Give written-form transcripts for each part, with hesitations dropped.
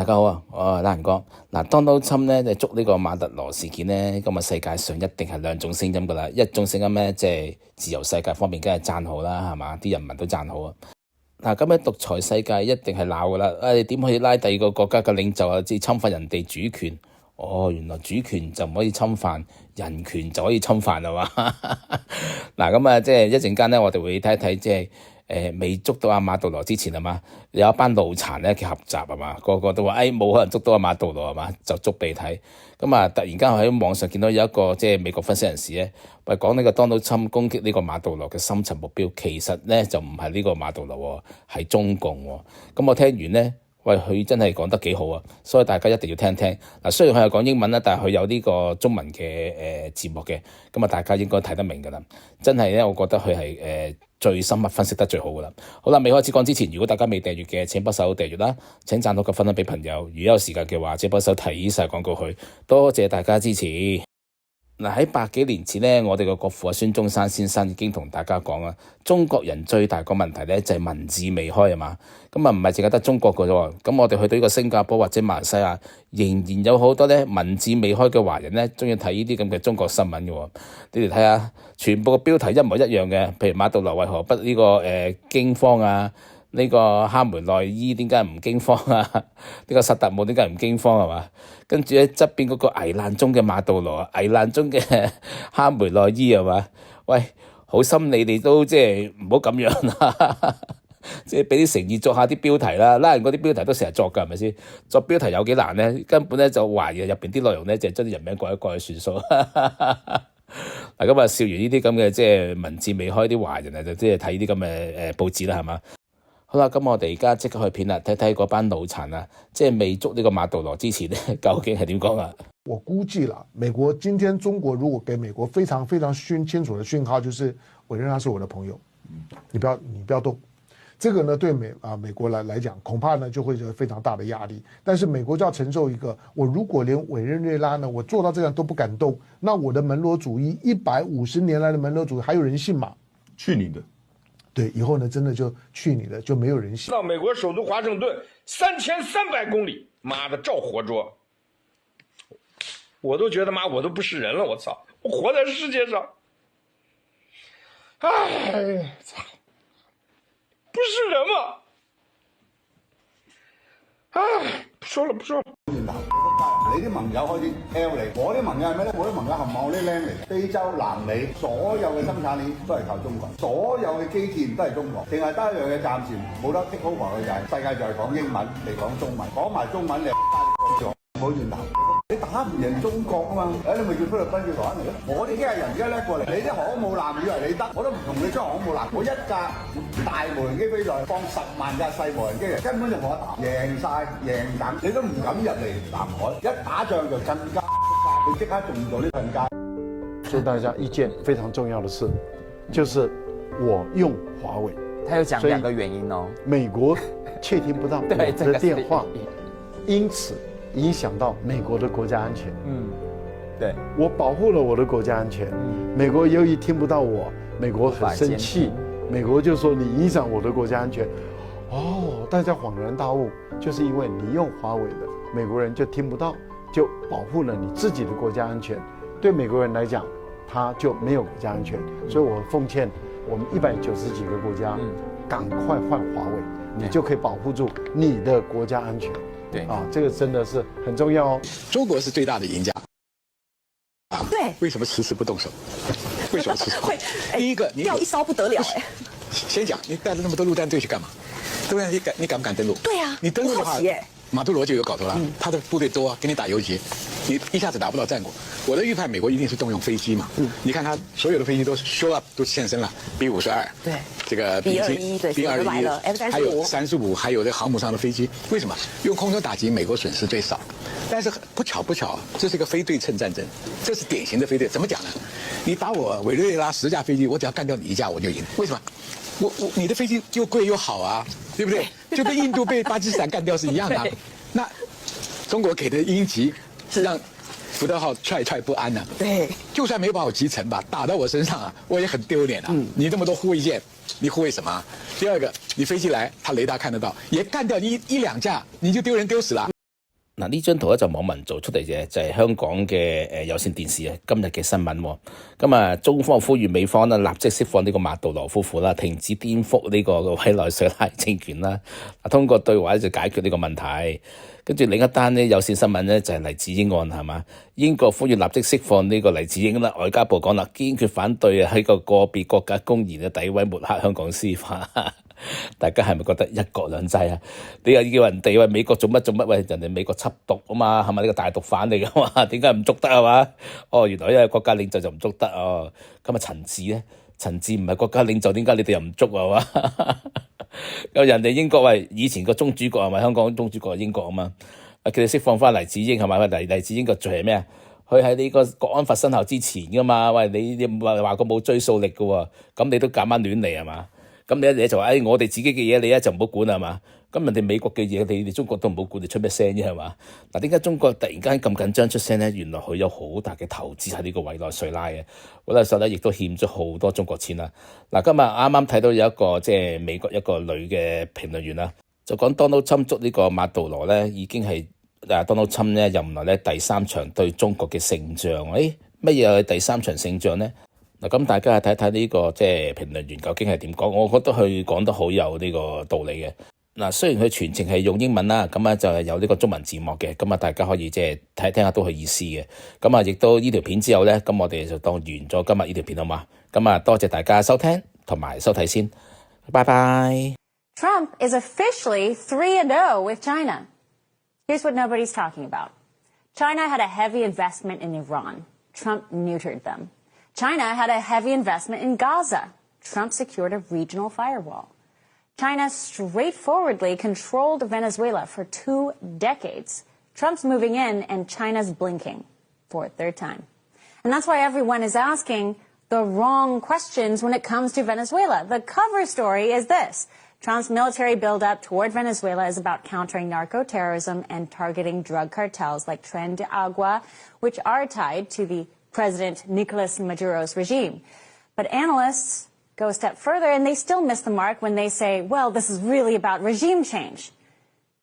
大家好啊，我係LION哥。Donald Trump 咧就捉呢個馬特羅事件咧，咁啊世界上一定係兩種聲音噶啦。一種聲音咧即係自由世界方面，梗係讚好啦，係嘛？啲人民都讚好啊。咁喺獨裁世界一定係鬧噶啦。你點可以拉第二個國家嘅領袖啊？即係侵犯人哋主權？原來主權就唔可以侵犯，人權就可以侵犯係嘛？咁啊，即係一陣間咧，我哋會睇一睇即係。未捉到阿馬杜羅之前係嘛，有一班腦殘咧嘅合集係嘛，個個都話冇可能捉到阿馬杜羅係嘛，就捉俾你睇。咁啊，突然間我喺網上見到有一個即係美國分析人士咧，講呢個 Donald Trump 攻擊呢個馬杜羅嘅深層目標，其實咧就唔係呢個馬杜羅喎，係中共喎。咁我聽完咧，佢真係講得幾好啊，所以大家一定要聽聽。雖然佢係講英文啦，但係佢有呢個中文嘅字幕嘅，咁啊大家應該睇得明㗎啦。真係咧，我覺得佢係最深入分析得最好噶啦。好啦，未開始講之前，如果大家未訂閱嘅，請幫手訂閱啦。請讚好及分享俾朋友。如果有時間嘅話，請幫手睇晒廣告去。多謝大家支持。喺百幾年前呢，我哋嘅國父孫中山先生已經同大家講啦，中國人最大個問題呢就係文字未開啊嘛。咁啊唔係淨係得中國嘅啫。咁我哋去到呢個新加坡或者馬來西亞，仍然有好多呢文字未開嘅華人呢，中意睇呢啲咁嘅中國新聞嘅。你哋睇下，全部嘅標題一模一樣嘅，譬如馬杜羅為何不呢個驚慌啊？呢個哈梅內伊點解唔驚慌啊？呢個薩達姆點解唔驚慌係嘛？跟住咧側邊嗰個危難中嘅馬杜羅，危難中嘅哈梅內伊係嘛？喂，好心你哋都即係唔好咁樣啦，即係俾啲誠意作下啲標題啦。LION嗰啲標題都成日作㗎，係咪先？作標題有幾難咧？根本咧就懷疑入邊啲內容咧就係將啲人名改一改算數。咁啊笑完呢啲咁嘅即係文字未開啲華人啊，就即係睇啲咁嘅報紙啦，係嘛？好啦，咁我哋而家即刻去片啦，睇睇嗰班腦殘啊，即係未捉呢個馬杜羅之前咧，究竟係點講啊？我估計啦，美國今天中國如果給美國非常非常清楚的訊號，就是我仍然是我的朋友，你不要動。這個呢對美國來講，恐怕呢就會有非常大的壓力。但是美國就要承受一個，我如果連委任瑞拉呢，我做到這樣都不敢動，那我的門羅主義150年來的門羅主義還有人信嗎？去你的！對，以後呢，真的就去你的，就沒有人信。到美國首都華盛頓3300公里，媽的照活捉，我都覺得媽我都不是人了，我操，我活在世界上，哎，操，不是人嘛，哎，不說了不說了。你啲盟友開始 L 你，我啲盟友係咩咧？我啲盟友冚唪唥啲僆嚟，非洲、南美所有嘅生產鏈都係靠中國，所有嘅基建都係中國，淨係得一樣嘢暫時冇得 take over 嘅就係世界就係講英文，你講中文，講埋中文你冇轉頭，你打唔贏中國啊嘛？你咪叫菲律賓叫台灣嚟咯。我哋機械人而家叻過嚟，你啲航母艦以為你得，我都唔同你裝航母艦，我一架大無人機飛上去，放10萬架細無人機，根本就冇得打，贏晒贏緊，你都唔敢入嚟南海，一打仗就更加，你即刻中咗呢份街。所以大家一件非常重要的事，就是我用華為。他有講2個原因哦，美國竊聽不到我的電話，因此影響到美國的國家安全。對，我保護了我的國家安全。美國由於聽不到我，美國很生氣，美國就說你影響我的國家安全。大家恍然大悟，就是因為你用華為的，美國人就聽不到，就保護了你自己的國家安全。對美國人來講，他就沒有國家安全。所以我奉勸我們190幾個國家，趕快換華為，你就可以保護住你的國家安全。對這個真的是很重要哦。中國是最大的贏家。對，為什麼遲遲不動手？為什麼遲遲？會，第一個，你掉一艘不得了哎。先講，你帶了那麼多陸戰隊去幹嘛？對不對？你敢不敢登陸？對啊，你登陸的話，馬杜羅就有搞頭了。他的部隊多，給你打游擊，你一下子打不到戰果。我的預判，美國一定是動用飛機嘛。你看他所有的飛機都 show up 都現身了，B-52，對，這個 B-21，對，B-21，還有35，還有這航母上的飛機。為什麼？用空中打擊，美國損失最少。但是不巧，這是一個非對稱戰爭，這是典型的非對。怎麼講呢？你打我委內瑞拉10架飛機，我只要幹掉你1架我就贏。為什麼？你的飛機又貴又好啊，對不對？就跟印度被巴基斯坦幹掉是一樣的。那中國給的鷹擊讓福特號踹不安啊。對，就算沒把我擊沉吧，打到我身上啊，我也很丟臉啊。你這麼多護衛艦，你護衛什麼？第二個，你飛機來，他雷達看得到，也幹掉你1、2架，你就丟人丟死了。嗱，呢張圖咧就網民做出嚟嘅，就係香港嘅有線電視啊今日嘅新聞喎。咁啊，中方呼籲美方咧立即釋放呢個馬杜羅夫婦啦，停止顛覆呢個委內瑞拉政權啦，通過對話就解決呢個問題。跟住另一單呢有線新聞呢，就係黎智英案係嘛？英國呼籲立即釋放呢個黎智英啦，外交部講啦，堅決反對喺個別國家公然嘅詆毀抹黑香港司法。大家係咪覺得一國兩制啊？你又叫人哋喂美國做乜？喂，人哋美國緝毒啊嘛，係咪呢個大毒販嚟噶嘛？點解唔捉得係嘛？哦，原來因為國家領袖就唔捉得哦。咁啊，陳智咧，陳智唔係國家領袖，點解你哋又唔捉啊？嘛？咁人哋英國喂以前個宗主國係咪香港宗主國係英國啊嘛？佢哋釋放翻黎智英係咪？黎智英個罪係咩啊？佢喺呢個國安法生效之前噶嘛？喂，你話過冇追溯力噶喎，咁你都夾硬亂嚟係嘛？咁你一嘢就話，我哋自己嘅嘢你一就唔好管係嘛？咁人哋美國嘅嘢你哋中國都唔好管，你出咩聲啫係嘛？嗱，點解中國突然間咁緊張出聲咧？原來佢有好大嘅投資喺呢個委內瑞拉嘅，委內瑞拉亦都欠咗好多中國錢啦。嗱，今日啱啱睇到有一個即係美國一個女嘅評論員啦，就講 Donald Trump 捉呢個馬杜羅咧，已經係Donald Trump 咧任內咧第3場對中國嘅勝仗。乜嘢係第3場勝仗咧？嗱，咁大家睇睇呢個即係評論員究竟係點講？我覺得佢講得好有呢個道理嘅。嗱，雖然佢全程係用英文啦，咁啊就係有呢個中文字幕嘅，咁啊大家可以即係聽下都係意思嘅。咁啊，亦都呢條片之後咧，咁我哋就當完咗今日呢條片好嘛？咁啊，多謝大家收聽同埋收睇先，拜拜。Trump is officially 3-0 with China. Here's what nobody's talking about. China had a heavy investment in Iran. Trump neutered them. China had a heavy investment in Gaza. Trump secured a regional firewall. China straightforwardly controlled Venezuela for 2 decades. Trump's moving in and China's blinking for a third time. And that's why everyone is asking the wrong questions when it comes to Venezuela. The cover story is this. Trump's military buildup toward Venezuela is about countering narco-terrorism and targeting drug cartels like Tren de Agua, which are tied to the President Nicolas Maduro's regime. But analysts go a step further and they still miss the mark when they say, well, this is really about regime change.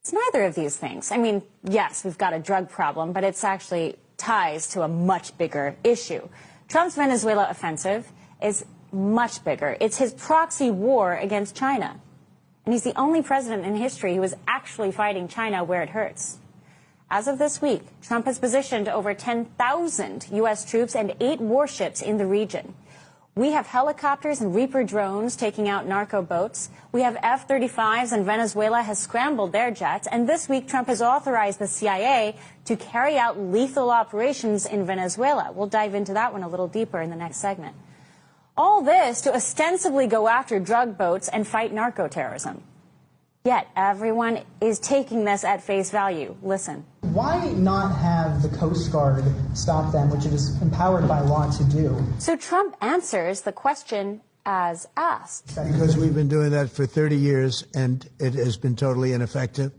It's neither of these things. I mean, yes, we've got a drug problem, but it's actually ties to a much bigger issue. Trump's Venezuela offensive is much bigger. It's his proxy war against China. And he's the only president in history who is actually fighting China where it hurts. As of this week, Trump has positioned over 10,000 U.S. troops and 8 warships in the region. We have helicopters and Reaper drones taking out narco boats. We have F-35s, and Venezuela has scrambled their jets. And this week, Trump has authorized the CIA to carry out lethal operations in Venezuela. We'll dive into that one a little deeper in the next segment. All this to ostensibly go after drug boats and fight narco-terrorism. Yet everyone is taking this at face value. Listen. Why not have the Coast Guard stop them, which it is empowered by law to do? So Trump answers the question as asked. Because we've been doing that for 30 years and it has been totally ineffective.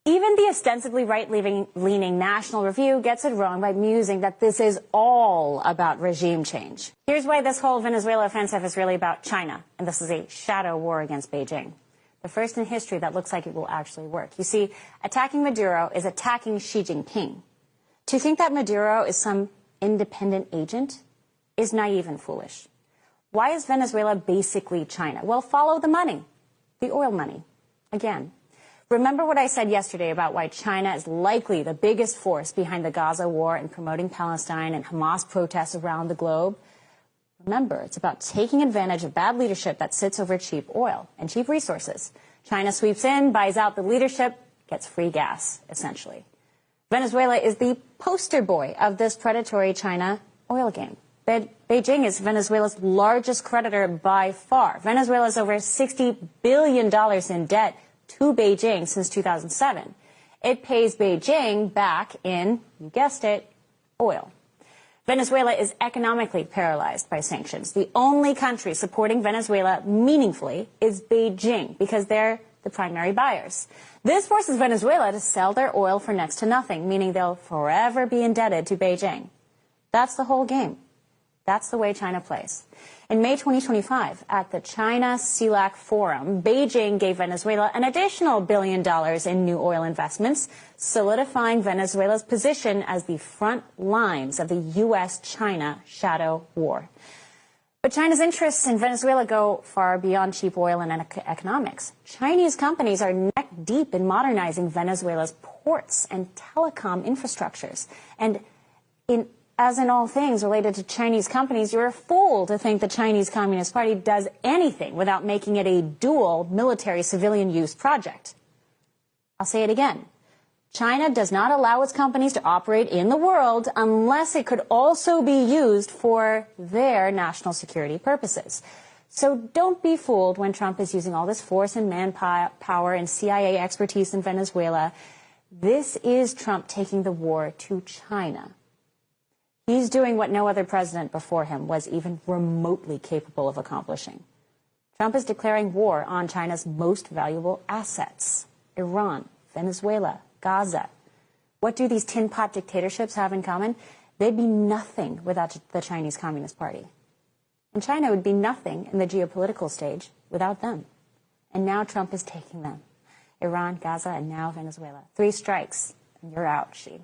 Even the ostensibly right-leaning National Review gets it wrong by musing that this is all about regime change. Here's why this whole Venezuela offensive is really about China, and this is a shadow war against Beijing. The first in history that looks like it will actually work. You see, attacking Maduro is attacking Xi Jinping. To think that Maduro is some independent agent is naive and foolish. Why is Venezuela basically China? Well, follow the money, the oil money. Again, remember what I said yesterday about why China is likely the biggest force behind the Gaza war and promoting Palestine and Hamas protests around the globe? Remember, it's about taking advantage of bad leadership that sits over cheap oil and cheap resources. China sweeps in, buys out the leadership, gets free gas, essentially. Venezuela is the poster boy of this predatory China oil game. Beijing is Venezuela's largest creditor by far. Venezuela is over $60 billion in debt to Beijing since 2007. It pays Beijing back in, you guessed it, oil. Venezuela is economically paralyzed by sanctions. The only country supporting Venezuela meaningfully is Beijing because they're the primary buyers. This forces Venezuela to sell their oil for next to nothing, meaning they'll forever be indebted to Beijing. That's the whole game. That's the way China plays. In May 2025, at the China-CELAC Forum, Beijing gave Venezuela an additional $1 billion in new oil investments, solidifying Venezuela's position as the front lines of the U.S.-China shadow war. But China's interests in Venezuela go far beyond cheap oil and economics. Chinese companies are neck deep in modernizing Venezuela's ports and telecom infrastructures. And as in all things related to Chinese companies, you're a fool to think the Chinese Communist Party does anything without making it a dual military-civilian use project. I'll say it again. China does not allow its companies to operate in the world unless it could also be used for their national security purposes. So don't be fooled when Trump is using all this force and manpower and CIA expertise in Venezuela. This is Trump taking the war to China. He's doing what no other president before him was even remotely capable of accomplishing. Trump is declaring war on China's most valuable assets: Iran, Venezuela, Gaza. What do these tin pot dictatorships have in common? They'd be nothing without the Chinese Communist Party. And China would be nothing in the geopolitical stage without them. And now Trump is taking them. Iran, Gaza, and now Venezuela. 3 strikes, and you're out, Xi.